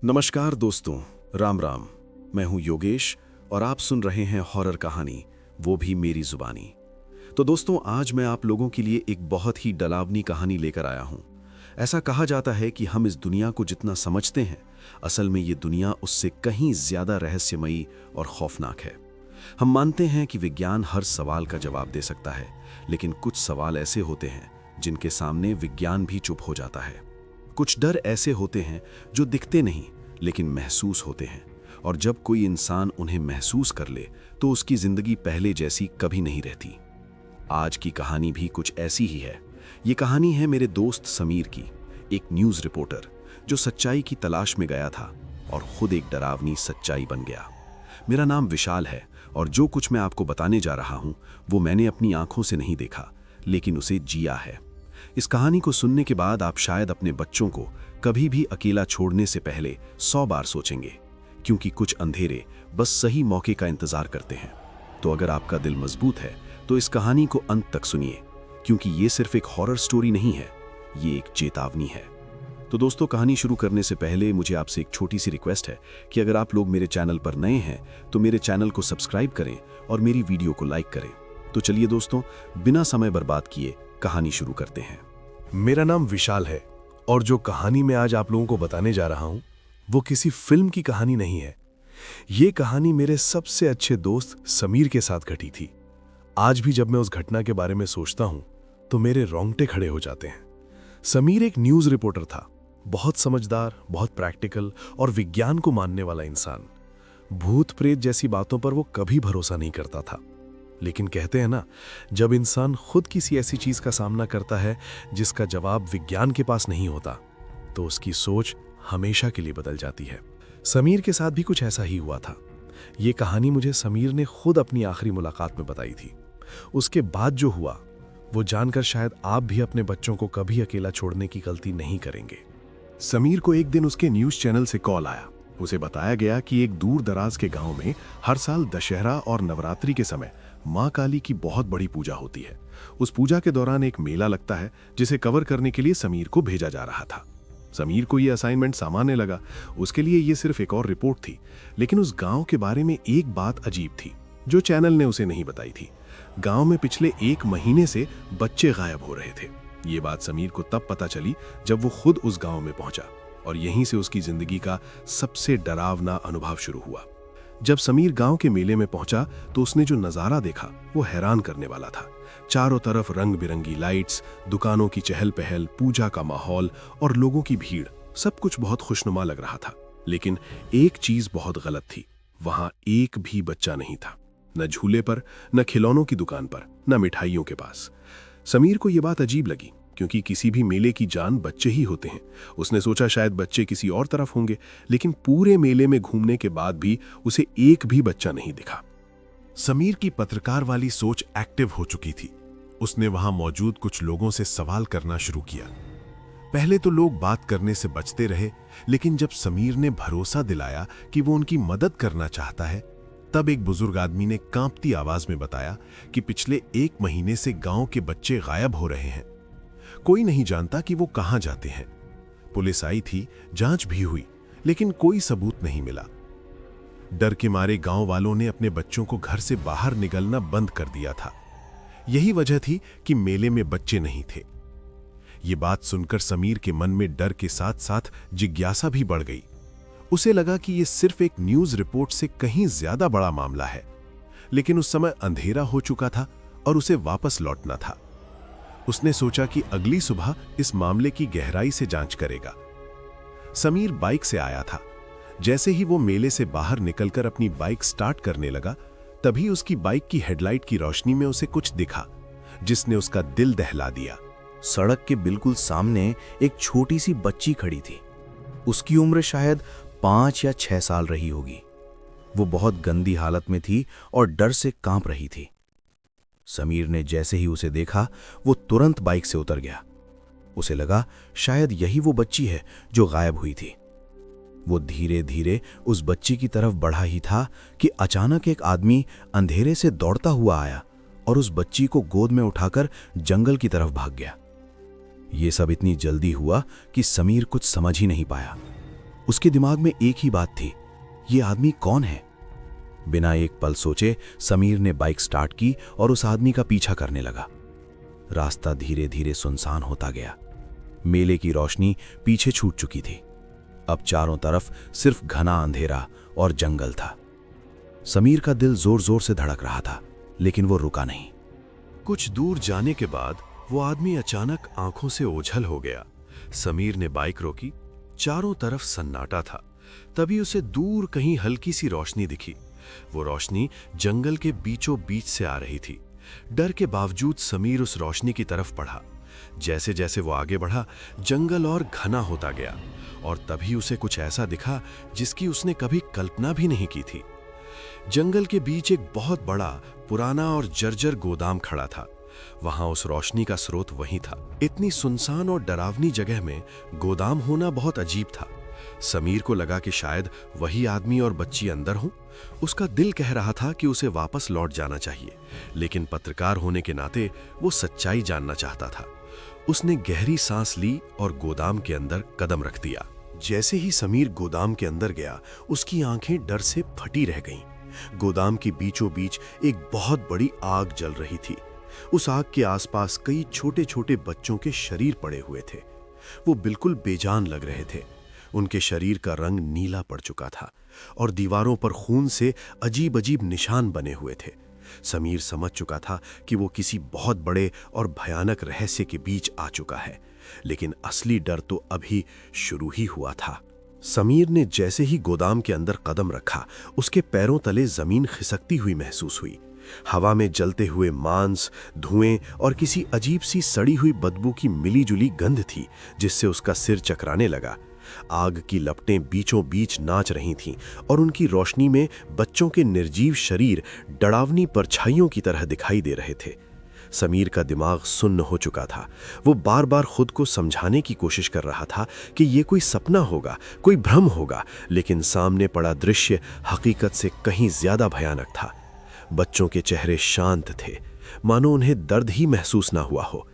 नमस्कार दोस्तों, राम राम। मैं हूं योगेश और आप सुन रहे हैं हॉरर कहानी, वो भी मेरी जुबानी। तो दोस्तों, आज मैं आप लोगों के लिए एक बहुत ही डरावनी कहानी लेकर आया हूं। ऐसा कहा जाता है कि हम इस दुनिया को जितना समझते हैं, असल में ये दुनिया उससे कहीं ज्यादा रहस्यमयी और खौफनाक है। हम मानते हैं कि विज्ञान हर सवाल का जवाब दे सकता है, लेकिन कुछ सवाल ऐसे होते हैं जिनके सामने विज्ञान भी चुप हो जाता है। कुछ डर ऐसे होते हैं जो दिखते नहीं लेकिन महसूस होते हैं, और जब कोई इंसान उन्हें महसूस कर ले तो उसकी जिंदगी पहले जैसी कभी नहीं रहती। आज की कहानी भी कुछ ऐसी ही है। ये कहानी है मेरे दोस्त समीर की, एक न्यूज़ रिपोर्टर जो सच्चाई की तलाश में गया था और खुद एक डरावनी सच्चाई बन गया। मेरा नाम विशाल है और जो कुछ मैं आपको बताने जा रहा हूं वो मैंने अपनी आंखों से नहीं देखा, लेकिन उसे जिया है। इस कहानी को सुनने के बाद आप शायद अपने बच्चों को कभी भी अकेला छोड़ने से पहले 100 बार सोचेंगे, क्योंकि कुछ अंधेरे बस सही मौके का इंतजार करते हैं। तो अगर आपका दिल मजबूत है तो इस कहानी को अंत तक सुनिए, क्योंकि ये सिर्फ एक हॉरर स्टोरी नहीं है, ये एक चेतावनी है। तो दोस्तों, कहानी शुरू करने से पहले मुझे आपसे एक छोटी सी रिक्वेस्ट है कि अगर आप लोग मेरे चैनल पर नए हैं तो मेरे चैनल को सब्सक्राइब करें और मेरी वीडियो को लाइक करें। तो चलिए दोस्तों, बिना समय बर्बाद किए कहानी शुरू करते हैं। मेरा नाम विशाल है और जो कहानी मैं आज आप लोगों को बताने जा रहा हूं वो किसी फिल्म की कहानी नहीं है। ये कहानी मेरे सबसे अच्छे दोस्त समीर के साथ घटी थी। आज भी जब मैं उस घटना के बारे में सोचता हूं तो मेरे रोंगटे खड़े हो जाते हैं। समीर एक न्यूज़ रिपोर्टर था, बहुत समझदार, बहुत प्रैक्टिकल और विज्ञान को मानने वाला इंसान। भूत प्रेत जैसी बातों पर वो कभी भरोसा नहीं करता था, लेकिन कहते हैं ना, जब इंसान खुद किसी ऐसी चीज का सामना करता है जिसका जवाब विज्ञान के पास नहीं होता, तो उसकी सोच हमेशा के लिए बदल जाती है। समीर के साथ भी कुछ ऐसा ही हुआ था। ये कहानी मुझे समीर ने खुद अपनी आखिरी मुलाकात में बताई थी। उसके बाद जो हुआ वो जानकर शायद आप भी अपने बच्चों को कभी अकेला छोड़ने की गलती नहीं करेंगे। समीर को एक दिन उसके न्यूज चैनल से कॉल आया। उसे बताया गया कि एक दूर दराज के गांव में हर साल दशहरा और नवरात्रि के समय मां काली की बहुत बड़ी पूजा होती है। उस पूजा के दौरान एक मेला लगता है जिसे कवर करने के लिए समीर को भेजा जा रहा था। समीर को यह असाइनमेंट सामान्य लगा, उसके लिए यह सिर्फ एक और रिपोर्ट थी। लेकिन उस गांव के बारे में एक बात अजीब थी जो चैनल ने उसे नहीं बताई थी। गांव में पिछले 1 महीने से बच्चे गायब हो रहे थे। ये बात समीर को तब पता चली जब वो खुद उस गांव में पहुंचा, और यहीं से उसकी जिंदगी का सबसे डरावना अनुभव शुरू हुआ। जब समीर गांव के मेले में पहुंचा तो उसने जो नजारा देखा वो हैरान करने वाला था। चारों तरफ रंग बिरंगी लाइट्स, दुकानों की चहल पहल, पूजा का माहौल और लोगों की भीड़, सब कुछ बहुत खुशनुमा लग रहा था। लेकिन एक चीज बहुत गलत थी, वहां एक भी बच्चा नहीं था। न झूले पर, न खिलौनों की दुकान पर, न मिठाइयों के पास। समीर को यह बात अजीब लगी, क्योंकि किसी भी मेले की जान बच्चे ही होते हैं। उसने सोचा शायद बच्चे किसी और तरफ होंगे, लेकिन पूरे मेले में घूमने के बाद भी उसे एक भी बच्चा नहीं दिखा। समीर की पत्रकार वाली सोच एक्टिव हो चुकी थी। उसने वहां मौजूद कुछ लोगों से सवाल करना शुरू किया। पहले तो लोग बात करने से बचते रहे, लेकिन जब समीर ने भरोसा दिलाया कि वो उनकी मदद करना चाहता है, तब एक बुजुर्ग आदमी ने कांपती आवाज में बताया कि पिछले 1 महीने से गांव के बच्चे गायब हो रहे हैं। कोई नहीं जानता कि वो कहां जाते हैं। पुलिस आई थी, जांच भी हुई, लेकिन कोई सबूत नहीं मिला। डर के मारे गांव वालों ने अपने बच्चों को घर से बाहर निकलना बंद कर दिया था। यही वजह थी कि मेले में बच्चे नहीं थे। ये बात सुनकर समीर के मन में डर के साथ साथ जिज्ञासा भी बढ़ गई। उसे लगा कि यह सिर्फ एक न्यूज रिपोर्ट से कहीं ज्यादा बड़ा मामला है। लेकिन उस समय अंधेरा हो चुका था और उसे वापस लौटना था। उसने सोचा कि अगली सुबह इस मामले की गहराई से जांच करेगा। समीर बाइक से आया था। जैसे ही वो मेले से बाहर निकलकर अपनी बाइक स्टार्ट करने लगा, तभी उसकी बाइक की हेडलाइट की रोशनी में उसे कुछ दिखा जिसने उसका दिल दहला दिया। सड़क के बिल्कुल सामने एक छोटी सी बच्ची खड़ी थी। उसकी उम्र शायद 5 या 6 साल रही होगी। वो बहुत गंदी हालत में थी और डर से कांप रही थी। समीर ने जैसे ही उसे देखा, वो तुरंत बाइक से उतर गया। उसे लगा शायद यही वो बच्ची है जो गायब हुई थी। वो धीरे धीरे उस बच्ची की तरफ बढ़ा ही था कि अचानक एक आदमी अंधेरे से दौड़ता हुआ आया और उस बच्ची को गोद में उठाकर जंगल की तरफ भाग गया। ये सब इतनी जल्दी हुआ कि समीर कुछ समझ ही नहीं पाया। उसके दिमाग में एक ही बात थी, ये आदमी कौन है? बिना एक पल सोचे समीर ने बाइक स्टार्ट की और उस आदमी का पीछा करने लगा। रास्ता धीरे धीरे सुनसान होता गया। मेले की रोशनी पीछे छूट चुकी थी। अब चारों तरफ सिर्फ घना अंधेरा और जंगल था। समीर का दिल जोर जोर से धड़क रहा था, लेकिन वो रुका नहीं। कुछ दूर जाने के बाद वो आदमी अचानक आंखों से ओझल हो गया। समीर ने बाइक रोकी। चारों तरफ सन्नाटा था। तभी उसे दूर कहीं हल्की सी रोशनी दिखी। वो रोशनी जंगल के बीचों बीच से आ रही थी। डर के बावजूद समीर उस रोशनी की तरफ बढ़ा। जैसे जैसे वो आगे बढ़ा, जंगल और घना होता गया और तभी उसे कुछ ऐसा दिखा जिसकी उसने कभी कल्पना भी नहीं की थी। जंगल के बीच एक बहुत बड़ा, पुराना और जर्जर गोदाम खड़ा था। वहां उस रोशनी का स्रोत वही था। इतनी सुनसान और डरावनी जगह में गोदाम होना बहुत अजीब था। समीर को लगा कि शायद वही आदमी और बच्ची अंदर हों। उसका दिल कह रहा था कि उसे वापस लौट जाना चाहिए, लेकिन पत्रकार होने के नाते वो सच्चाई जानना चाहता था। उसने गहरी सांस ली और गोदाम के अंदर कदम रख दिया। जैसे ही समीर गोदाम के अंदर गया, उसकी आंखें डर से फटी रह गईं। गोदाम के बीचों बीच एक बहुत बड़ी आग जल रही थी। उस आग के आसपास कई छोटे छोटे बच्चों के शरीर पड़े हुए थे। वो बिल्कुल बेजान लग रहे थे। उनके शरीर का रंग नीला पड़ चुका था और दीवारों पर खून से अजीब अजीब निशान बने हुए थे। समीर समझ चुका था कि वो किसी बहुत बड़े और भयानक रहस्य के बीच आ चुका है, लेकिन असली डर तो अभी शुरू ही हुआ था। समीर ने जैसे ही गोदाम के अंदर कदम रखा, उसके पैरों तले जमीन खिसकती हुई महसूस हुई। हवा में जलते हुए मांस, धुएं और किसी अजीब सी सड़ी हुई बदबू की मिलीजुली गंध थी, जिससे उसका सिर चकराने लगा। आग की लपटें बीचों बीच नाच रही थीं और उनकी रोशनी में बच्चों के निर्जीव शरीर डरावनी परछाइयों की तरह दिखाई दे रहे थे। समीर का दिमाग सुन्न हो चुका था। वो बार बार खुद को समझाने की कोशिश कर रहा था कि ये कोई सपना होगा, कोई भ्रम होगा, लेकिन सामने पड़ा दृश्य हकीकत से कहीं ज्यादा भयानक था। बच्चों के चेहरे शांत थे, मानो उन्हें दर्द ही महसूस ना हुआ हो।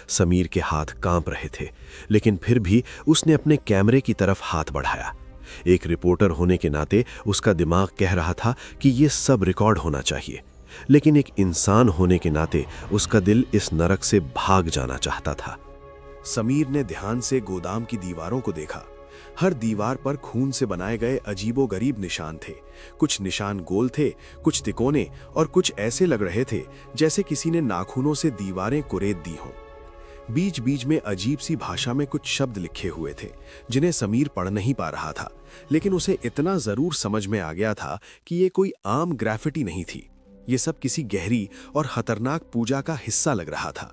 समीर के हाथ कांप रहे थे, लेकिन फिर भी उसने अपने कैमरे की तरफ हाथ बढ़ाया। एक रिपोर्टर होने के नाते उसका दिमाग कह रहा था कि ये सब रिकॉर्ड होना चाहिए, लेकिन एक इंसान होने के नाते उसका दिल इस नरक से भाग जाना चाहता था। समीर ने ध्यान से गोदाम की दीवारों को देखा। हर दीवार पर खून से बनाए गए अजीबोगरीब निशान थे। कुछ निशान गोल थे, कुछ तिकोने और कुछ ऐसे लग रहे थे जैसे किसी ने नाखूनों से दीवारें कुरेद दी हों। बीच बीच में अजीब सी भाषा में कुछ शब्द लिखे हुए थे जिन्हें समीर पढ़ नहीं पा रहा था, लेकिन उसे इतना जरूर समझ में आ गया था कि ये कोई आम ग्राफिटी नहीं थी। ये सब किसी गहरी और खतरनाक पूजा का हिस्सा लग रहा था।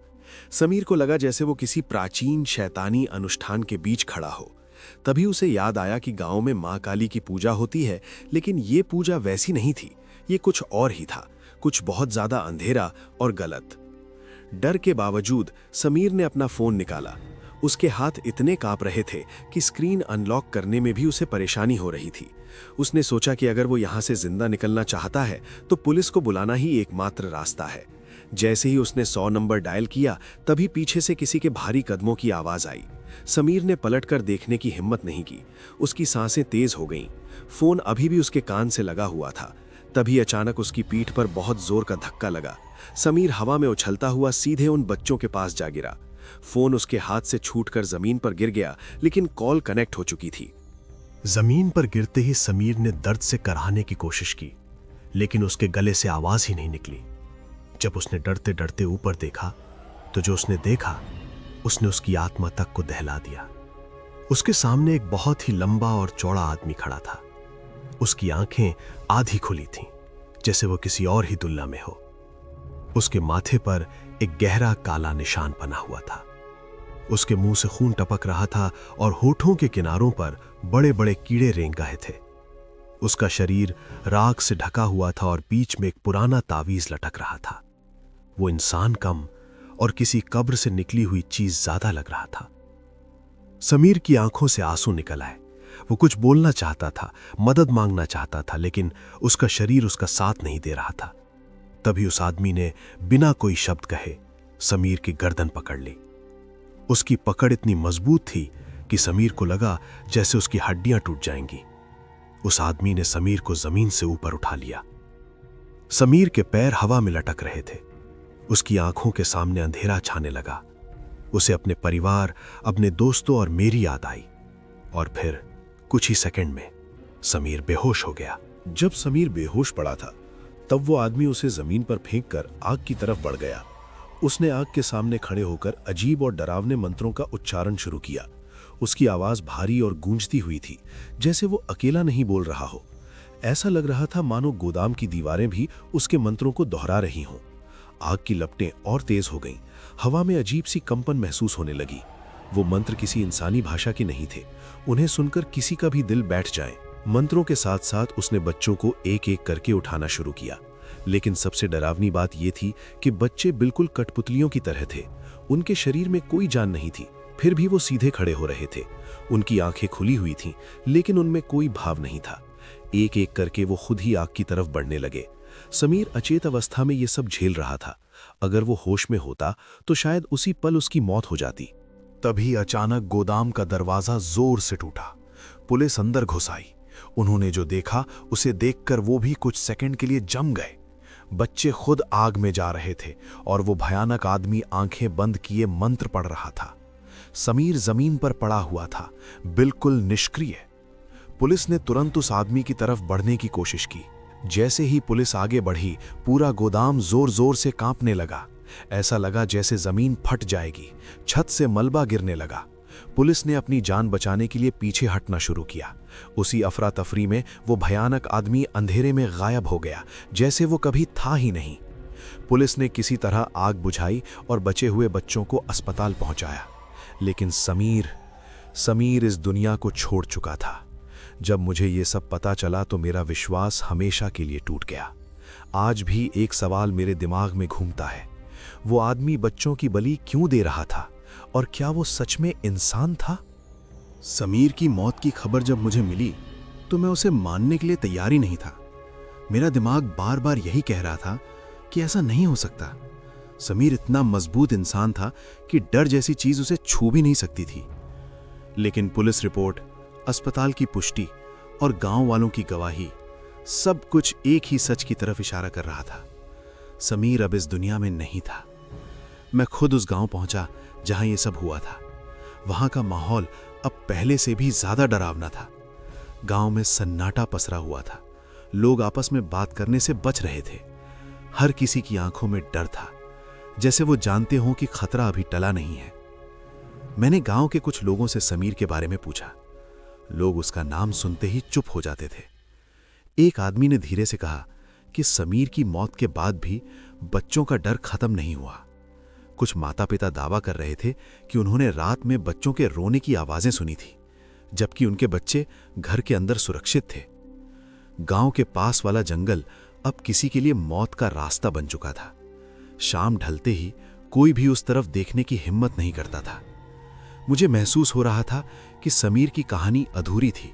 समीर को लगा जैसे वो किसी प्राचीन शैतानी अनुष्ठान के बीच खड़ा हो। तभी उसे याद आया कि गांव में मां काली की पूजा होती है, लेकिन ये पूजा वैसी नहीं थी। ये कुछ और ही था, कुछ बहुत ज्यादा अंधेरा और गलत। डर के बावजूद समीर ने अपना फोन निकाला। उसके हाथ इतने कांप रहे थे कि स्क्रीन अनलॉक करने में भी उसे परेशानी हो रही थी। उसने सोचा कि अगर वो यहाँ से जिंदा निकलना चाहता है तो पुलिस को बुलाना ही एकमात्र रास्ता है। जैसे ही उसने 100 नंबर डायल किया, तभी पीछे से किसी के भारी कदमों की आवाज आई। समीर ने पलटकर देखने की हिम्मत नहीं की। उसकी सांसें तेज हो गईं। फोन अभी भी उसके कान से लगा हुआ था। तभी अचानक उसकी पीठ पर बहुत जोर का धक्का लगा। समीर हवा में उछलता हुआ सीधे उन बच्चों के पास जा गिरा। फोन उसके हाथ से छूटकर जमीन पर गिर गया, लेकिन कॉल कनेक्ट हो चुकी थी। जमीन पर गिरते ही समीर ने दर्द से कराहने की कोशिश की, लेकिन उसके गले से आवाज ही नहीं निकली। जब उसने डरते डरते ऊपर देखा तो जो उसने देखा उसने उसकी आत्मा तक को दहला दिया। उसके सामने एक बहुत ही लंबा और चौड़ा आदमी खड़ा था। उसकी आंखें आधी खुली थीं, जैसे वो किसी और ही दुनिया में हो। उसके माथे पर एक गहरा काला निशान बना हुआ था। उसके मुंह से खून टपक रहा था और होठों के किनारों पर बड़े बड़े कीड़े रेंग गए थे। उसका शरीर राख से ढका हुआ था और बीच में एक पुराना तावीज लटक रहा था। वो इंसान कम और किसी कब्र से निकली हुई चीज ज्यादा लग रहा था। समीर की आंखों से आंसू निकल आए। वो कुछ बोलना चाहता था, मदद मांगना चाहता था, लेकिन उसका शरीर उसका साथ नहीं दे रहा था। तभी उस आदमी ने बिना कोई शब्द कहे समीर की गर्दन पकड़ ली। उसकी पकड़ इतनी मजबूत थी कि समीर को लगा जैसे उसकी हड्डियां टूट जाएंगी। उस आदमी ने समीर को जमीन से ऊपर उठा लिया। समीर के पैर हवा में लटक रहे थे। उसकी आंखों के सामने अंधेरा छाने लगा। उसे अपने परिवार, अपने दोस्तों और मेरी याद आई। और फिर कुछ ही सेकंड में समीर बेहोश हो गया। जब समीर बेहोश पड़ा था तब वो आदमी उसे जमीन पर फेंककर आग की तरफ बढ़ गया। उसने आग के सामने खड़े होकर अजीब और डरावने मंत्रों का उच्चारण शुरू किया। उसकी आवाज भारी और गूंजती हुई थी, जैसे वो अकेला नहीं बोल रहा हो। ऐसा लग रहा था मानो गोदाम की दीवारें भी उसके मंत्रों को दोहरा रही हों। आग की लपटें और तेज हो गईं। हवा में अजीब सी कंपन महसूस होने लगी। वो मंत्र किसी इंसानी भाषा के नहीं थे। उन्हें सुनकर किसी का भी दिल बैठ जाए। मंत्रों के साथ साथ उसने बच्चों को एक एक करके उठाना शुरू किया। लेकिन सबसे डरावनी बात यह थी कि बच्चे बिल्कुल कठपुतलियों की तरह थे। उनके शरीर में कोई जान नहीं थी, फिर भी वो सीधे खड़े हो रहे थे। उनकी आंखें खुली हुई थीं, लेकिन उनमें कोई भाव नहीं था। एक एक करके वो खुद ही आग की तरफ बढ़ने लगे। समीर अचेत अवस्था में ये सब झेल रहा था। अगर वो होश में होता तो शायद उसी पल उसकी मौत हो जाती। तभी अचानक गोदाम का दरवाजा जोर से टूटा। पुलिस अंदर घुस आई। उन्होंने जो देखा उसे देखकर वो भी कुछ सेकंड के लिए जम गए। बच्चे खुद आग में जा रहे थे और वो भयानक आदमी आंखें बंद किए मंत्र पढ़ रहा था। समीर जमीन पर पड़ा हुआ था, बिल्कुल निष्क्रिय। पुलिस ने तुरंत उस आदमी की तरफ बढ़ने की कोशिश की। जैसे ही पुलिस आगे बढ़ी, पूरा गोदाम जोर जोर से कांपने लगा। ऐसा लगा जैसे जमीन फट जाएगी। छत से मलबा गिरने लगा। पुलिस ने अपनी जान बचाने के लिए पीछे हटना शुरू किया। उसी अफरा तफरी में वो भयानक आदमी अंधेरे में गायब हो गया, जैसे वो कभी था ही नहीं। पुलिस ने किसी तरह आग बुझाई और बचे हुए बच्चों को अस्पताल पहुंचाया। लेकिन समीर इस दुनिया को छोड़ चुका था। जब मुझे ये सब पता चला तो मेरा विश्वास हमेशा के लिए टूट गया। आज भी एक सवाल मेरे दिमाग में घूमता है, वो आदमी बच्चों की बलि क्यों दे रहा था और क्या वो सच में इंसान था? समीर की मौत की खबर जब मुझे मिली तो मैं उसे मानने के लिए तैयार ही नहीं था। मेरा दिमाग बार बार यही कह रहा था कि ऐसा नहीं हो सकता। समीर इतना मजबूत इंसान था कि डर जैसी चीज उसे छू भी नहीं सकती थी। लेकिन पुलिस रिपोर्ट, अस्पताल की पुष्टि और गांव वालों की गवाही, सब कुछ एक ही सच की तरफ इशारा कर रहा था। समीर अब इस दुनिया में नहीं था। मैं खुद उस गांव पहुंचा जहां ये सब हुआ था। वहां का माहौल अब पहले से भी ज्यादा डरावना था। गांव में सन्नाटा पसरा हुआ था। लोग आपस में बात करने से बच रहे थे। हर किसी की आंखों में डर था, जैसे वो जानते हों कि खतरा अभी टला नहीं है। मैंने गांव के कुछ लोगों से समीर के बारे में पूछा। लोग उसका नाम सुनते ही चुप हो जाते थे। एक आदमी ने धीरे से कहा कि समीर की मौत के बाद भी बच्चों का डर खत्म नहीं हुआ। कुछ माता पिता दावा कर रहे थे कि उन्होंने रात में बच्चों के रोने की आवाजें सुनी थी, जबकि उनके बच्चे घर के अंदर सुरक्षित थे। गांव के पास वाला जंगल अब किसी के लिए मौत का रास्ता बन चुका था। शाम ढलते ही कोई भी उस तरफ देखने की हिम्मत नहीं करता था। मुझे महसूस हो रहा था कि समीर की कहानी अधूरी थी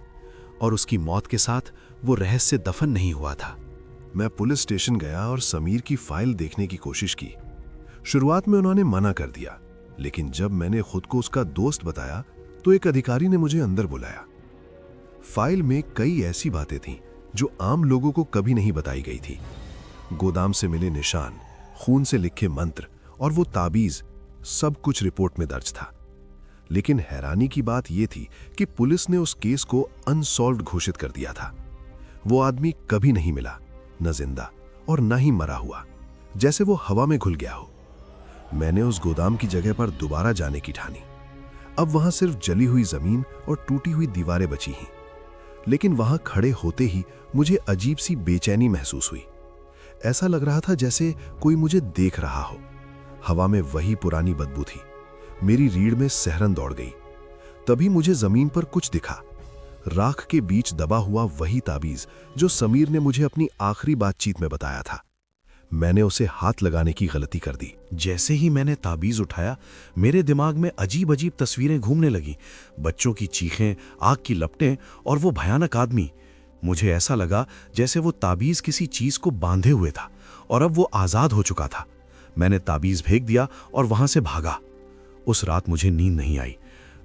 और उसकी मौत के साथ वो रहस्य दफन नहीं हुआ था। मैं पुलिस स्टेशन गया और समीर की फाइल देखने की कोशिश की। शुरुआत में उन्होंने मना कर दिया, लेकिन जब मैंने खुद को उसका दोस्त बताया तो एक अधिकारी ने मुझे अंदर बुलाया। फाइल में कई ऐसी बातें थीं जो आम लोगों को कभी नहीं बताई गई थी। गोदाम से मिले निशान, खून से लिखे मंत्र और वो ताबीज, सब कुछ रिपोर्ट में दर्ज था। लेकिन हैरानी की बात यह थी कि पुलिस ने उस केस को अनसॉल्व्ड घोषित कर दिया था। वो आदमी कभी नहीं मिला, न जिंदा और न ही मरा हुआ, जैसे वो हवा में घुल गया हो। मैंने उस गोदाम की जगह पर दोबारा जाने की ठानी। अब वहां सिर्फ जली हुई जमीन और टूटी हुई दीवारें बची हैं। लेकिन वहां खड़े होते ही मुझे अजीब सी बेचैनी महसूस हुई। ऐसा लग रहा था जैसे कोई मुझे देख रहा हो। हवा में वही पुरानी बदबू थी। मेरी रीढ़ में सहरन दौड़ गई। तभी मुझे जमीन पर कुछ दिखा। राख के बीच दबा हुआ वही ताबीज जो समीर ने मुझे अपनी आखिरी बातचीत में बताया था। मैंने उसे हाथ लगाने की गलती कर दी। जैसे ही मैंने ताबीज उठाया, मेरे दिमाग में अजीब अजीब तस्वीरें घूमने लगी। बच्चों की चीखें, आग की लपटें और वो भयानक आदमी। मुझे ऐसा लगा जैसे वो ताबीज किसी चीज को बांधे हुए था और अब वो आजाद हो चुका था। मैंने ताबीज फेंक दिया और वहां से भागा। उस रात मुझे नींद नहीं आई।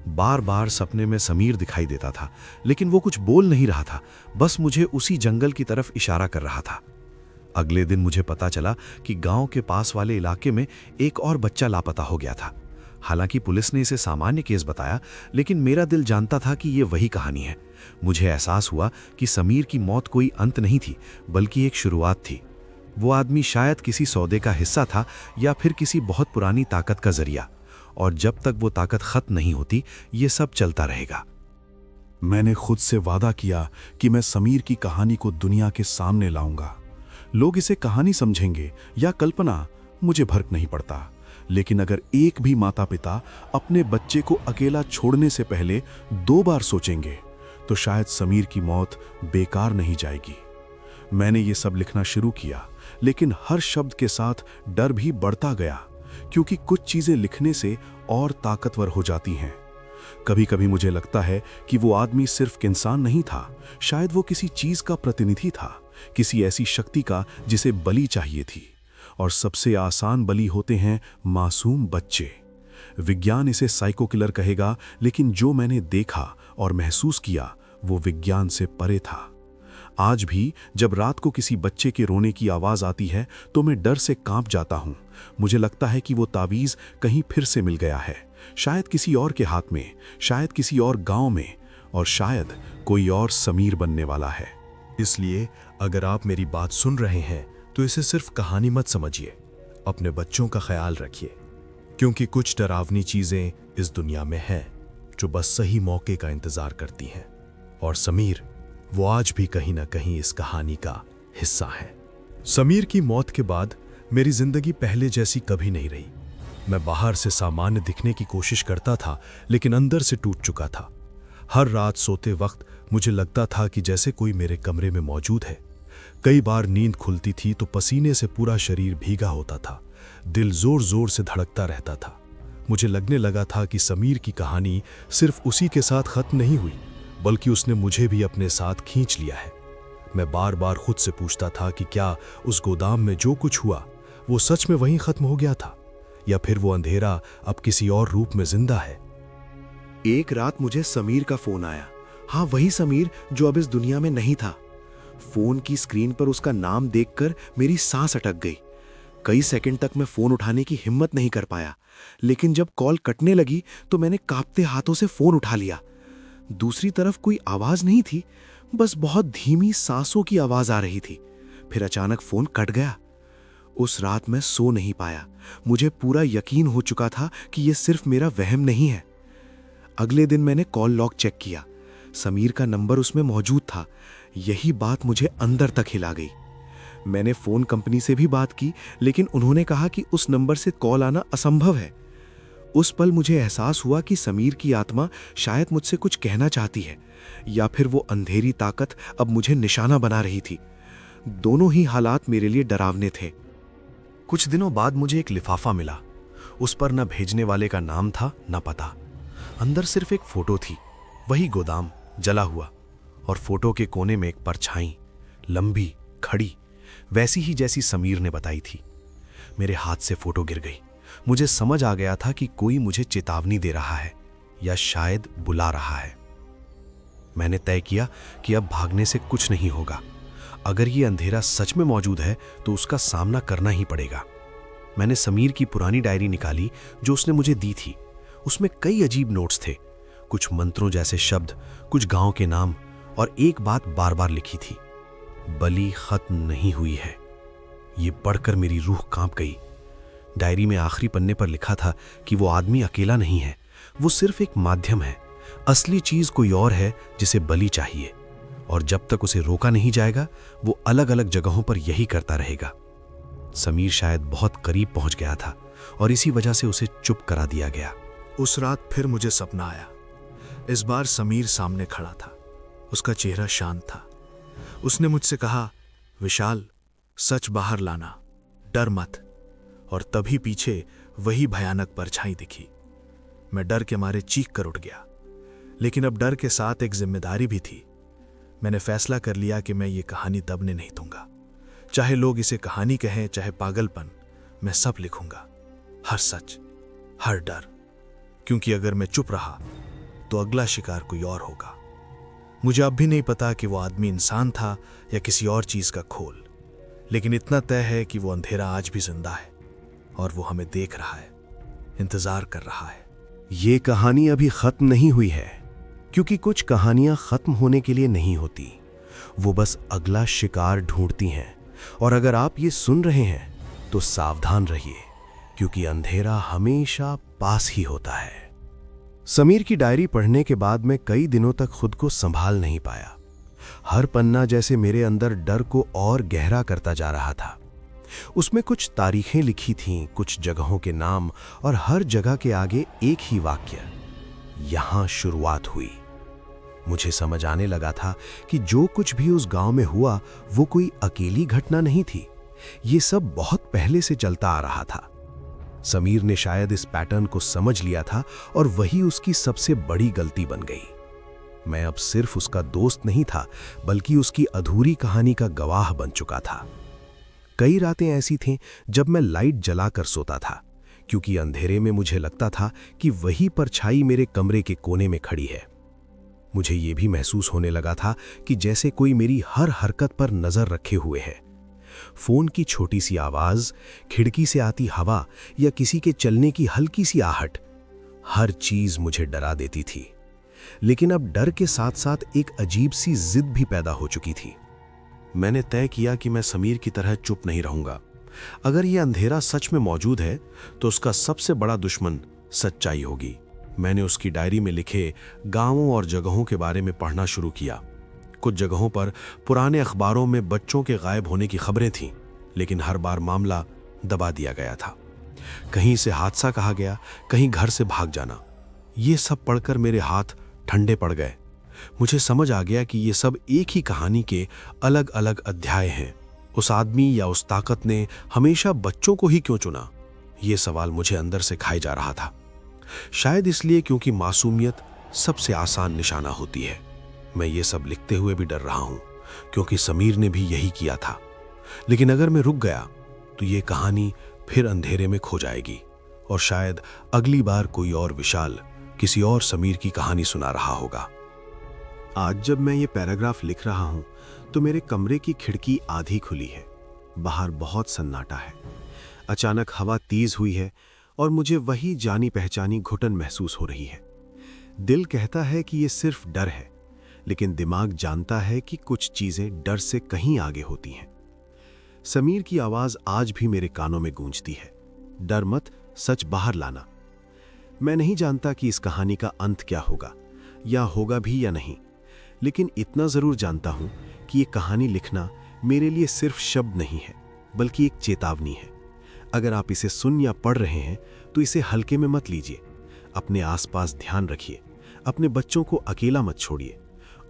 बार बार सपने में समीर दिखाई देता था, लेकिन वो कुछ बोल नहीं रहा था, बस मुझे उसी जंगल की तरफ इशारा कर रहा था। अगले दिन मुझे पता चला कि गांव के पास वाले इलाके में एक और बच्चा लापता हो गया था। हालांकि पुलिस ने इसे सामान्य केस बताया, लेकिन मेरा दिल जानता था कि ये वही कहानी है। मुझे एहसास हुआ कि समीर की मौत कोई अंत नहीं थी, बल्कि एक शुरुआत थी। वो आदमी शायद किसी सौदे का हिस्सा था या फिर किसी बहुत पुरानी ताकत का जरिया, और जब तक वो ताकत खत्म नहीं होती, ये सब चलता रहेगा। मैंने खुद से वादा किया कि मैं समीर की कहानी को दुनिया के सामने लाऊंगा। लोग इसे कहानी समझेंगे या कल्पना, मुझे फर्क नहीं पड़ता, लेकिन अगर एक भी माता पिता अपने बच्चे को अकेला छोड़ने से पहले 2 बार सोचेंगे तो शायद समीर की मौत बेकार नहीं जाएगी। मैंने ये सब लिखना शुरू किया, लेकिन हर शब्द के साथ डर भी बढ़ता गया, क्योंकि कुछ चीजें लिखने से और ताकतवर हो जाती हैं। कभी कभी मुझे लगता है कि वो आदमी सिर्फ इंसान नहीं था, शायद वो किसी चीज का प्रतिनिधि था, किसी ऐसी शक्ति का जिसे बलि चाहिए थी। और सबसे आसान बलि होते हैं मासूम बच्चे। विज्ञान इसे साइको किलर कहेगा, लेकिन जो मैंने देखा और महसूस किया वो विज्ञान से परे था। आज भी जब रात को किसी बच्चे के रोने की आवाज आती है तो मैं डर से कांप जाता हूं। मुझे लगता है कि वो तावीज कहीं फिर से मिल गया है, शायद किसी और के हाथ में, शायद किसी और गांव में, और शायद कोई और समीर बनने वाला है। इसलिए अगर आप मेरी बात सुन रहे हैं तो इसे सिर्फ कहानी मत समझिए, अपने बच्चों का ख्याल रखिए, क्योंकि कुछ डरावनी चीजें इस दुनिया में हैं जो बस सही मौके का इंतजार करती हैं। और समीर, वो आज भी कहीं ना कहीं इस कहानी का हिस्सा है। समीर की मौत के बाद मेरी जिंदगी पहले जैसी कभी नहीं रही। मैं बाहर से सामान्य दिखने की कोशिश करता था, लेकिन अंदर से टूट चुका था। हर रात सोते वक्त मुझे लगता था कि जैसे कोई मेरे कमरे में मौजूद है। कई बार नींद खुलती थी तो पसीने से पूरा शरीर भीगा होता था, दिल जोर जोर से धड़कता रहता था। मुझे लगने लगा था कि समीर की कहानी सिर्फ उसी के साथ खत्म नहीं हुई, बल्कि उसने मुझे भी अपने साथ खींच लिया है। मैं बार बार खुद से पूछता था कि क्या उस गोदाम में जो कुछ हुआ वो सच में वहीं खत्म हो गया था, या फिर वो अंधेरा अब किसी और रूप में जिंदा है। एक रात मुझे समीर का फोन आया। हाँ, वही समीर जो अब इस दुनिया में नहीं था। फोन की स्क्रीन पर उसका नाम देखकर मेरी सांस अटक गई। कई सेकंड तक मैं फोन उठाने की हिम्मत नहीं कर पाया, लेकिन जब कॉल कटने लगी तो मैंने कांपते हाथों से फोन उठा लिया। दूसरी तरफ कोई आवाज नहीं थी, बस बहुत धीमी सांसों की आवाज आ रही थी। फिर अचानक फोन कट गया। उस रात मैं सो नहीं पाया। मुझे पूरा यकीन हो चुका था कि यह सिर्फ मेरा वहम नहीं है। अगले दिन मैंने कॉल लॉग चेक किया। समीर का नंबर उसमें मौजूद था। यही बात मुझे अंदर तक हिला गई। मैंने फोन कंपनी से भी बात की, लेकिन उन्होंने कहा कि उस नंबर से कॉल आना असंभव है। उस पल मुझे एहसास हुआ कि समीर की आत्मा शायद मुझसे कुछ कहना चाहती है, या फिर वो अंधेरी ताकत अब मुझे निशाना बना रही थी। दोनों ही हालात मेरे लिए डरावने थे। कुछ दिनों बाद मुझे एक लिफाफा मिला। उस पर न भेजने वाले का नाम था न पता। अंदर सिर्फ एक फोटो थी, वही गोदाम जला हुआ, और फोटो के कोने में एक परछाई, लंबी, खड़ी, वैसी ही जैसी समीर ने बताई थी। मेरे हाथ से फोटो गिर गई। मुझे समझ आ गया था कि कोई मुझे चेतावनी दे रहा है या शायद बुला रहा है। मैंने तय किया कि अब भागने से कुछ नहीं होगा। अगर ये अंधेरा सच में मौजूद है तो उसका सामना करना ही पड़ेगा। मैंने समीर की पुरानी डायरी निकाली जो उसने मुझे दी थी। उसमें कई अजीब नोट्स थे, कुछ मंत्रों जैसे शब्द, कुछ गांव के नाम, और एक बात बार बार लिखी थी, बलि खत्म नहीं हुई है। ये पढ़कर मेरी रूह कांप गई। डायरी में आखिरी पन्ने पर लिखा था कि वो आदमी अकेला नहीं है, वो सिर्फ एक माध्यम है। असली चीज कोई और है जिसे बलि चाहिए, और जब तक उसे रोका नहीं जाएगा वो अलग अलग जगहों पर यही करता रहेगा। समीर शायद बहुत करीब पहुंच गया था और इसी वजह से उसे चुप करा दिया गया। उस रात फिर मुझे सपना आया। इस बार समीर सामने खड़ा था। उसका चेहरा शांत था। उसने मुझसे कहा, विशाल, सच बाहर लाना, डर मत। और तभी पीछे वही भयानक परछाई दिखी। मैं डर के मारे चीख कर उठ गया, लेकिन अब डर के साथ एक जिम्मेदारी भी थी। मैंने फैसला कर लिया कि मैं ये कहानी दबने नहीं दूंगा। चाहे लोग इसे कहानी कहें, चाहे पागलपन, मैं सब लिखूंगा। हर सच, हर डर। क्योंकि अगर मैं चुप रहा तो अगला शिकार कोई और होगा। मुझे अब भी नहीं पता कि वो आदमी इंसान था या किसी और चीज का खोल, लेकिन इतना तय है कि वो अंधेरा आज भी जिंदा है और वो हमें देख रहा है, इंतजार कर रहा है। ये कहानी अभी खत्म नहीं हुई है, क्योंकि कुछ कहानियां खत्म होने के लिए नहीं होती, वो बस अगला शिकार ढूंढती हैं। और अगर आप ये सुन रहे हैं तो सावधान रहिए, क्योंकि अंधेरा हमेशा पास ही होता है। समीर की डायरी पढ़ने के बाद मैं कई दिनों तक खुद को संभाल नहीं पाया। हर पन्ना जैसे मेरे अंदर डर को और गहरा करता जा रहा था। उसमें कुछ तारीखें लिखी थीं, कुछ जगहों के नाम, और हर जगह के आगे एक ही वाक्य, यहां शुरुआत हुई। मुझे समझ आने लगा था कि जो कुछ भी उस गांव में हुआ वो कोई अकेली घटना नहीं थी, ये सब बहुत पहले से चलता आ रहा था। समीर ने शायद इस पैटर्न को समझ लिया था और वही उसकी सबसे बड़ी गलती बन गई। मैं अब सिर्फ उसका दोस्त नहीं था, बल्कि उसकी अधूरी कहानी का गवाह बन चुका था। कई रातें ऐसी थीं जब मैं लाइट जलाकर सोता था, क्योंकि अंधेरे में मुझे लगता था कि वही परछाई मेरे कमरे के कोने में खड़ी है। मुझे यह भी महसूस होने लगा था कि जैसे कोई मेरी हर हरकत पर नजर रखे हुए है। फोन की छोटी सी आवाज, खिड़की से आती हवा या किसी के चलने की हल्की सी आहट, हर चीज मुझे डरा देती थी। लेकिन अब डर के साथ साथ एक अजीब सी जिद भी पैदा हो चुकी थी। मैंने तय किया कि मैं समीर की तरह चुप नहीं रहूंगा। अगर यह अंधेरा सच में मौजूद है तो उसका सबसे बड़ा दुश्मन सच्चाई होगी। मैंने उसकी डायरी में लिखे गांवों और जगहों के बारे में पढ़ना शुरू किया। कुछ जगहों पर पुराने अखबारों में बच्चों के गायब होने की खबरें थीं, लेकिन हर बार मामला दबा दिया गया था। कहीं से हादसा कहा गया, कहीं घर से भाग जाना। ये सब पढ़कर मेरे हाथ ठंडे पड़ गए। मुझे समझ आ गया कि ये सब एक ही कहानी के अलग अलग अध्याय हैं। उस आदमी या उस ताकत ने हमेशा बच्चों को ही क्यों चुना? ये सवाल मुझे अंदर से खाए जा रहा था। शायद इसलिए क्योंकि मासूमियत सबसे आसान निशाना होती है। मैं ये सब लिखते हुए भी डर रहा हूं, क्योंकि समीर ने भी यही किया था। लेकिन अगर मैं रुक गया तो ये कहानी फिर अंधेरे में खो जाएगी, और शायद अगली बार कोई और विशाल किसी और समीर की कहानी सुना रहा होगा। आज जब मैं ये पैराग्राफ लिख रहा हूं तो मेरे कमरे की खिड़की आधी खुली है। बाहर बहुत सन्नाटा है। अचानक हवा तेज हुई है और मुझे वही जानी पहचानी घुटन महसूस हो रही है। दिल कहता है कि ये सिर्फ डर है, लेकिन दिमाग जानता है कि कुछ चीजें डर से कहीं आगे होती हैं। समीर की आवाज आज भी मेरे कानों में गूंजती है, डर मत, सच बाहर लाना। मैं नहीं जानता कि इस कहानी का अंत क्या होगा, या होगा भी या नहीं, लेकिन इतना जरूर जानता हूं कि ये कहानी लिखना मेरे लिए सिर्फ शब्द नहीं है, बल्कि एक चेतावनी है। अगर आप इसे सुन या पढ़ रहे हैं तो इसे हल्के में मत लीजिए। अपने आसपास ध्यान रखिए, अपने बच्चों को अकेला मत छोड़िए,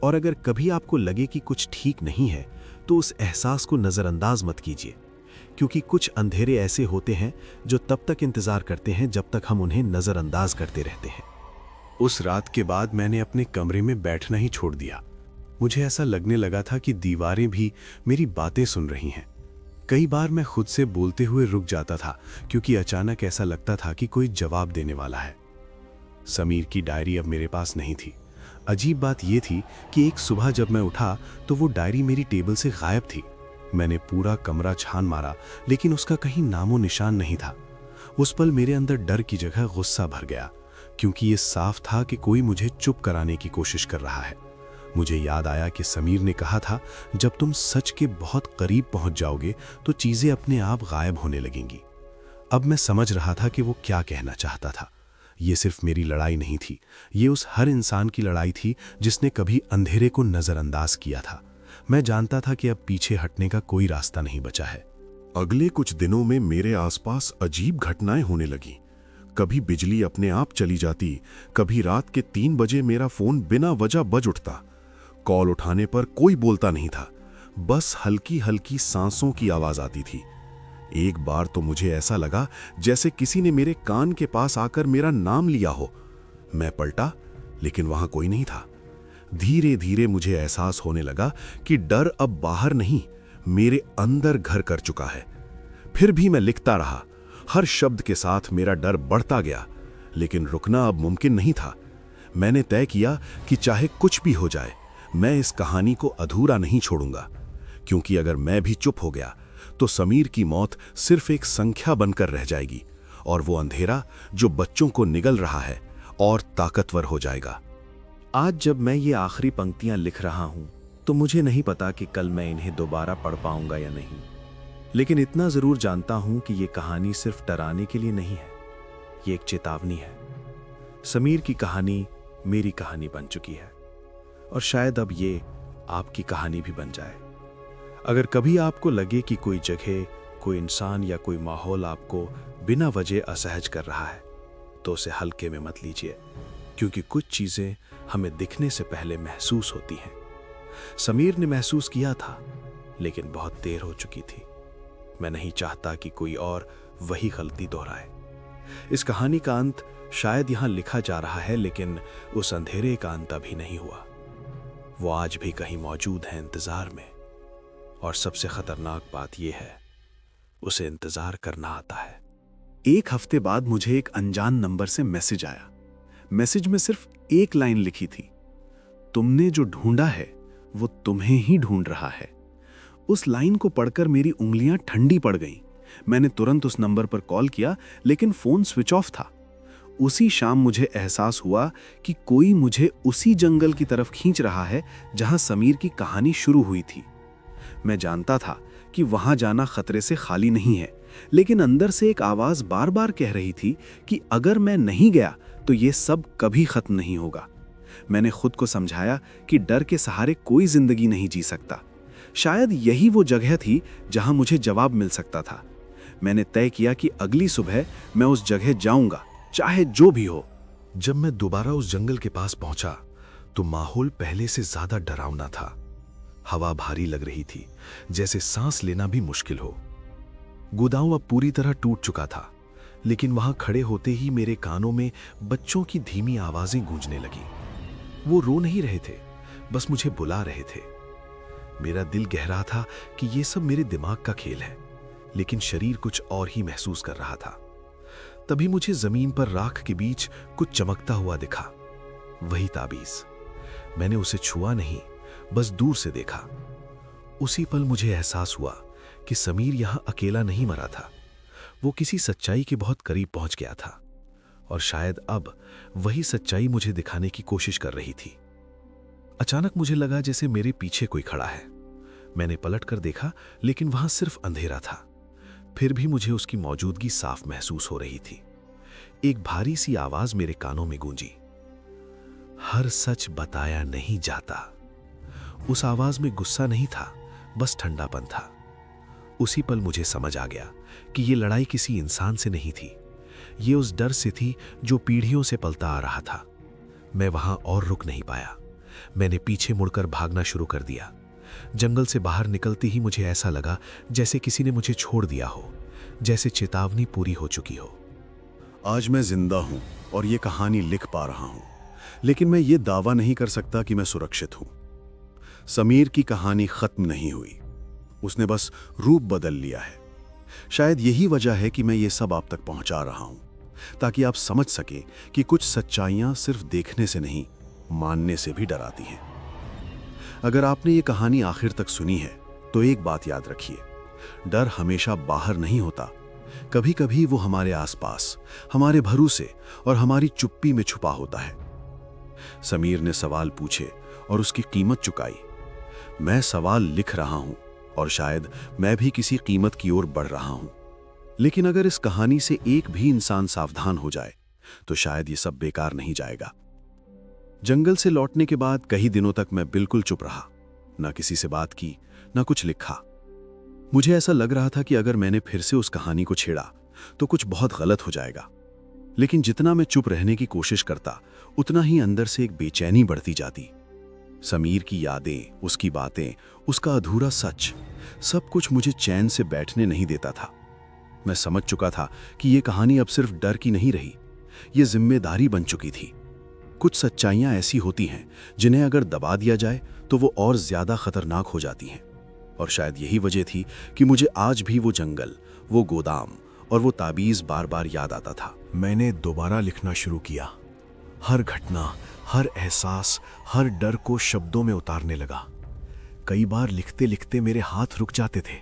और अगर कभी आपको लगे कि कुछ ठीक नहीं है तो उस एहसास को नज़रअंदाज मत कीजिए, क्योंकि कुछ अंधेरे ऐसे होते हैं जो तब तक इंतज़ार करते हैं जब तक हम उन्हें नज़रअंदाज करते रहते हैं। उस रात के बाद मैंने अपने कमरे में बैठना ही छोड़ दिया। मुझे ऐसा लगने लगा था कि दीवारें भी मेरी बातें सुन रही हैं। कई बार मैं खुद से बोलते हुए रुक जाता था, क्योंकि अचानक ऐसा लगता था कि कोई जवाब देने वाला है। समीर की डायरी अब मेरे पास नहीं थी। अजीब बात यह थी कि एक सुबह जब मैं उठा तो वो डायरी मेरी टेबल से गायब थी। मैंने पूरा कमरा छान मारा, लेकिन उसका कहीं नामो निशान नहीं था। उस पल मेरे अंदर डर की जगह गुस्सा भर गया, क्योंकि ये साफ था कि कोई मुझे चुप कराने की कोशिश कर रहा है। मुझे याद आया कि समीर ने कहा था, जब तुम सच के बहुत करीब पहुंच जाओगे तो चीजें अपने आप गायब होने लगेंगी। अब मैं समझ रहा था कि वो क्या कहना चाहता था। ये सिर्फ मेरी लड़ाई नहीं थी, ये उस हर इंसान की लड़ाई थी जिसने कभी अंधेरे को नजरअंदाज किया था। मैं जानता था कि अब पीछे हटने का कोई रास्ता नहीं बचा है। अगले कुछ दिनों में मेरे आसपास अजीब घटनाएं होने लगीं। कभी बिजली अपने आप चली जाती, कभी रात के 3 बजे मेरा फोन बिना वजह बज उठता। कॉल उठाने पर कोई बोलता नहीं था, बस हल्की हल्की सांसों की आवाज आती थी। एक बार तो मुझे ऐसा लगा जैसे किसी ने मेरे कान के पास आकर मेरा नाम लिया हो। मैं पलटा, लेकिन वहां कोई नहीं था। धीरे धीरे मुझे एहसास होने लगा कि डर अब बाहर नहीं, मेरे अंदर घर कर चुका है। फिर भी मैं लिखता रहा। हर शब्द के साथ मेरा डर बढ़ता गया, लेकिन रुकना अब मुमकिन नहीं था। मैंने तय किया कि चाहे कुछ भी हो जाए, मैं इस कहानी को अधूरा नहीं छोड़ूंगा, क्योंकि अगर मैं भी चुप हो गया तो समीर की मौत सिर्फ एक संख्या बनकर रह जाएगी और वो अंधेरा जो बच्चों को निगल रहा है और ताकतवर हो जाएगा। आज जब मैं ये आखिरी पंक्तियां लिख रहा हूं तो मुझे नहीं पता कि कल मैं इन्हें दोबारा पढ़ पाऊंगा या नहीं, लेकिन इतना जरूर जानता हूं कि ये कहानी सिर्फ डराने के लिए नहीं है, ये एक चेतावनी है। समीर की कहानी मेरी कहानी बन चुकी है और शायद अब ये आपकी कहानी भी बन जाए। अगर कभी आपको लगे कि कोई जगह, कोई इंसान या कोई माहौल आपको बिना वजह असहज कर रहा है, तो उसे हल्के में मत लीजिए, क्योंकि कुछ चीजें हमें दिखने से पहले महसूस होती हैं। समीर ने महसूस किया था, लेकिन बहुत देर हो चुकी थी। मैं नहीं चाहता कि कोई और वही गलती दोहराए। इस कहानी का अंत शायद यहां लिखा जा रहा है, लेकिन उस अंधेरे का अंत अभी नहीं हुआ। वो आज भी कहीं मौजूद है, इंतजार में। और सबसे खतरनाक बात यह है, उसे इंतजार करना आता है। एक हफ्ते बाद मुझे एक अनजान नंबर से मैसेज आया। मैसेज में सिर्फ एक लाइन लिखी थी, तुमने जो ढूंढा है वो तुम्हें ही ढूंढ रहा है। उस लाइन को पढ़कर मेरी उंगलियां ठंडी पड़ गईं। मैंने तुरंत उस नंबर पर कॉल किया, लेकिन फोन स्विच ऑफ था। उसी शाम मुझे एहसास हुआ कि कोई मुझे उसी जंगल की तरफ खींच रहा है जहां समीर की कहानी शुरू हुई थी। मैं जानता था कि वहां जाना खतरे से खाली नहीं है, लेकिन अंदर से एक आवाज बार बार कह रही थी कि अगर मैं नहीं गया तो ये सब कभी खत्म नहीं होगा। मैंने खुद को समझाया कि डर के सहारे कोई जिंदगी नहीं जी सकता। शायद यही वो जगह थी जहां मुझे जवाब मिल सकता था। मैंने तय किया कि अगली सुबह मैं उस जगह जाऊंगा, चाहे जो भी हो। जब मैं दोबारा उस जंगल के पास पहुंचा तो माहौल पहले से ज्यादा डरावना था। हवा भारी लग रही थी, जैसे सांस लेना भी मुश्किल हो। गोदाम अब पूरी तरह टूट चुका था, लेकिन वहां खड़े होते ही मेरे कानों में बच्चों की धीमी आवाजें गूंजने लगी। वो रो नहीं रहे थे, बस मुझे बुला रहे थे। मेरा दिल कह रहा था कि ये सब मेरे दिमाग का खेल है, लेकिन शरीर कुछ और ही महसूस कर रहा था। तभी मुझे जमीन पर राख के बीच कुछ चमकता हुआ दिखा। वही ताबीज। मैंने उसे छुआ नहीं, बस दूर से देखा। उसी पल मुझे एहसास हुआ कि समीर यहां अकेला नहीं मरा था। वो किसी सच्चाई के बहुत करीब पहुंच गया था, और शायद अब वही सच्चाई मुझे दिखाने की कोशिश कर रही थी। अचानक मुझे लगा जैसे मेरे पीछे कोई खड़ा है। मैंने पलट कर देखा, लेकिन वहां सिर्फ अंधेरा था। फिर भी मुझे उसकी मौजूदगी साफ महसूस हो रही थी। एक भारी सी आवाज मेरे कानों में गूंजी, हर सच बताया नहीं जाता। उस आवाज में गुस्सा नहीं था, बस ठंडापन था। उसी पल मुझे समझ आ गया कि ये लड़ाई किसी इंसान से नहीं थी, ये उस डर से थी जो पीढ़ियों से पलता आ रहा था। मैं वहां और रुक नहीं पाया। मैंने पीछे मुड़कर भागना शुरू कर दिया। जंगल से बाहर निकलते ही मुझे ऐसा लगा जैसे किसी ने मुझे छोड़ दिया हो, जैसे चेतावनी पूरी हो चुकी हो। आज मैं जिंदा हूं और ये कहानी लिख पा रहा हूं, लेकिन मैं ये दावा नहीं कर सकता कि मैं सुरक्षित हूं। समीर की कहानी खत्म नहीं हुई, उसने बस रूप बदल लिया है। शायद यही वजह है कि मैं ये सब आप तक पहुंचा रहा हूं, ताकि आप समझ सके कि कुछ सच्चाइयां सिर्फ देखने से नहीं, मानने से भी डराती हैं। अगर आपने ये कहानी आखिर तक सुनी है तो एक बात याद रखिए, डर हमेशा बाहर नहीं होता। कभी कभी वो हमारे आसपास, हमारे भरोसे और हमारी चुप्पी में छुपा होता है। समीर ने सवाल पूछे और उसकी कीमत चुकाई। मैं सवाल लिख रहा हूं और शायद मैं भी किसी कीमत की ओर बढ़ रहा हूं। लेकिन अगर इस कहानी से एक भी इंसान सावधान हो जाए तो शायद ये सब बेकार नहीं जाएगा। जंगल से लौटने के बाद कई दिनों तक मैं बिल्कुल चुप रहा, ना किसी से बात की, ना कुछ लिखा। मुझे ऐसा लग रहा था कि अगर मैंने फिर से उस कहानी को छेड़ा तो कुछ बहुत गलत हो जाएगा। लेकिन जितना मैं चुप रहने की कोशिश करता, उतना ही अंदर से एक बेचैनी बढ़ती जाती। समीर की यादें, उसकी बातें, उसका अधूरा सच, सब कुछ मुझे चैन से बैठने नहीं देता था। मैं समझ चुका था कि ये कहानी अब सिर्फ डर की नहीं रही, ये जिम्मेदारी बन चुकी थी। कुछ सच्चाइयां ऐसी होती हैं जिन्हें अगर दबा दिया जाए तो वो और ज्यादा खतरनाक हो जाती हैं। और शायद यही वजह थी कि मुझे आज भी वो जंगल, वो गोदाम और वो ताबीज बार बार याद आता था। मैंने दोबारा लिखना शुरू किया। हर घटना, हर एहसास, हर डर को शब्दों में उतारने लगा। कई बार लिखते लिखते मेरे हाथ रुक जाते थे,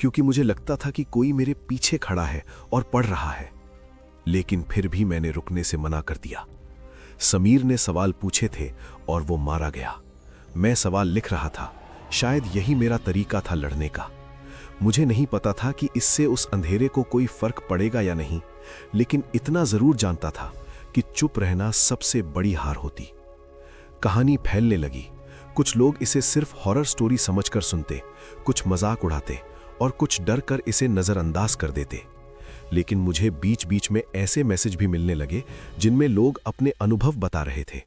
क्योंकि मुझे लगता था कि कोई मेरे पीछे खड़ा है और पढ़ रहा है। लेकिन फिर भी मैंने रुकने से मना कर दिया। समीर ने सवाल पूछे थे और वो मारा गया। मैं सवाल लिख रहा था। शायद यही मेरा तरीका था लड़ने का। मुझे नहीं पता था कि इससे उस अंधेरे को कोई फर्क पड़ेगा या नहीं, लेकिन इतना जरूर जानता था कि चुप रहना सबसे बड़ी हार होती। कहानी फैलने लगी। कुछ लोग इसे सिर्फ हॉरर स्टोरी समझकर सुनते, कुछ मजाक उड़ाते और कुछ डर कर इसे नजरअंदाज कर देते। लेकिन मुझे बीच बीच में ऐसे मैसेज भी मिलने लगे जिनमें लोग अपने अनुभव बता रहे थे।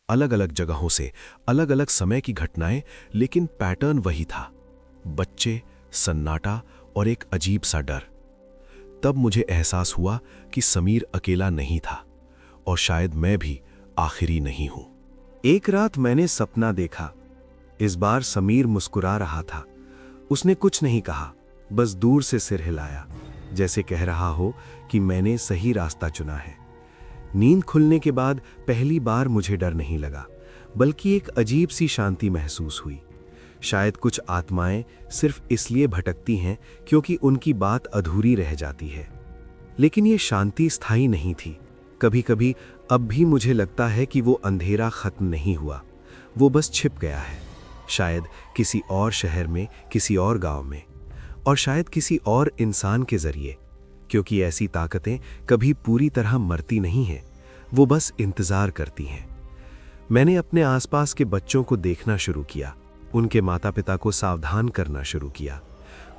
अलग अलग जगहों से, अलग अलग समय की घटनाएं, लेकिन पैटर्न वही था। बच्चे, सन्नाटा और एक अजीब सा डर। तब मुझे एहसास हुआ कि समीर अकेला नहीं था और शायद मैं भी आखिरी नहीं हूं। एक रात मैंने सपना देखा। इस बार समीर मुस्कुरा रहा था। उसने कुछ नहीं कहा, बस दूर से सिर हिलाया, जैसे कह रहा हो कि मैंने सही रास्ता चुना है। नींद खुलने के बाद पहली बार मुझे डर नहीं लगा, बल्कि एक अजीब सी शांति महसूस हुई। शायद कुछ आत्माएं सिर्फ इसलिए भटकती हैं क्योंकि उनकी बात अधूरी रह जाती है। लेकिन ये शांति स्थायी नहीं थी। कभी कभी अब भी मुझे लगता है कि वो अंधेरा खत्म नहीं हुआ, वो बस छिप गया है। शायद किसी और शहर में, किसी और गांव में, और शायद किसी और इंसान के जरिए, क्योंकि ऐसी ताकतें कभी पूरी तरह मरती नहीं हैं, वो बस इंतजार करती हैं। मैंने अपने आसपास के बच्चों को देखना शुरू किया, उनके माता पिता को सावधान करना शुरू किया।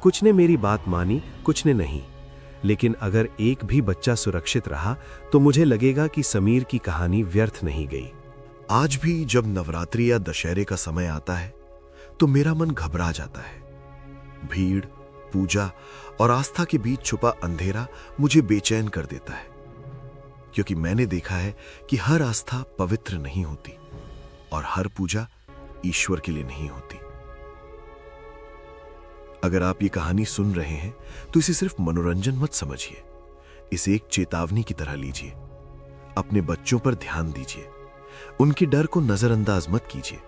कुछ ने मेरी बात मानी, कुछ ने नहीं। लेकिन अगर एक भी बच्चा सुरक्षित रहा तो मुझे लगेगा कि समीर की कहानी व्यर्थ नहीं गई। आज भी जब नवरात्रि या दशहरे का समय आता है तो मेरा मन घबरा जाता है। भीड़, पूजा और आस्था के बीच छुपा अंधेरा मुझे बेचैन कर देता है, क्योंकि मैंने देखा है कि हर आस्था पवित्र नहीं होती और हर पूजा ईश्वर के लिए नहीं होती। अगर आप ये कहानी सुन रहे हैं तो इसे सिर्फ मनोरंजन मत समझिए, इसे एक चेतावनी की तरह लीजिए। अपने बच्चों पर ध्यान दीजिए, उनके डर को नजरअंदाज मत कीजिए,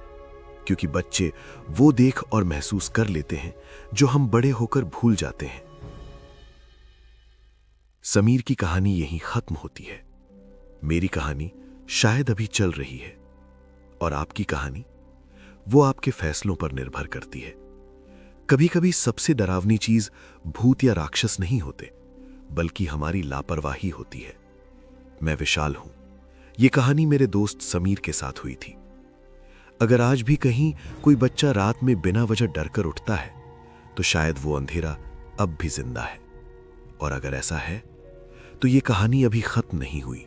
क्योंकि बच्चे वो देख और महसूस कर लेते हैं जो हम बड़े होकर भूल जाते हैं। समीर की कहानी यहीं खत्म होती है। मेरी कहानी शायद अभी चल रही है, और आपकी कहानी वो आपके फैसलों पर निर्भर करती है। कभी कभी सबसे डरावनी चीज भूत या राक्षस नहीं होते, बल्कि हमारी लापरवाही होती है। मैं विशाल हूं। यह कहानी मेरे दोस्त समीर के साथ हुई थी। अगर आज भी कहीं कोई बच्चा रात में बिना वजह डरकर उठता है तो शायद वो अंधेरा अब भी जिंदा है, और अगर ऐसा है तो ये कहानी अभी खत्म नहीं हुई।